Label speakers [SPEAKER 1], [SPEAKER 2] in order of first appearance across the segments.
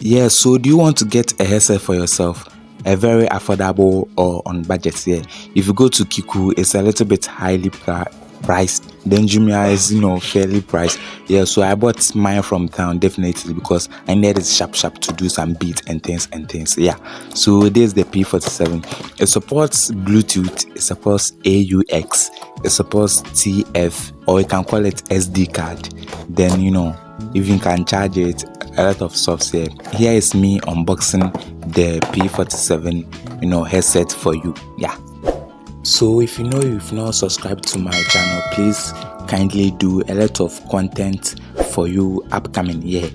[SPEAKER 1] Yeah, so do you want to get a headset for yourself? A very affordable or on budget? Yeah. If you go to Kiku, it's a little bit highly priced. Then Jumia is, fairly priced. Yeah, so I bought mine from town definitely because I needed sharp to do some beats and things. Yeah. So this is the P47. It supports Bluetooth, it supports AUX, it supports TF, or you can call it SD card. Then if you can charge it, a lot of stuff here. Here is me unboxing the P47 headset for you. Yeah. So if you've not subscribed to my channel, please kindly do. A lot of content for you upcoming. Yeah,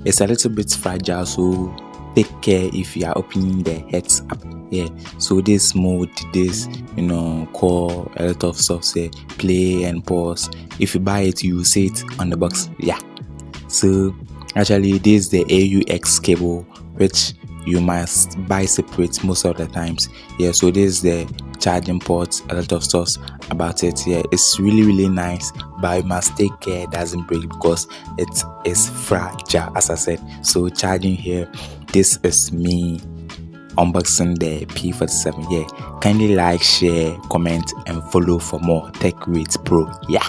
[SPEAKER 1] it's a little bit fragile, so take care if you are opening the heads up. Yeah, so this mode, this call, a lot of stuff here, play and pause. If you buy it, you see it on the box. Yeah. So actually this is the AUX cable, which you must buy separate most of the times. Yeah, so this is the charging port, a lot of stuff about it. Yeah, it's really nice, but you must take care it doesn't break because it is fragile, as I said. So charging here, this is me unboxing the P47. Yeah, kindly like, share, comment and follow for more Tech Rates Pro. Yeah.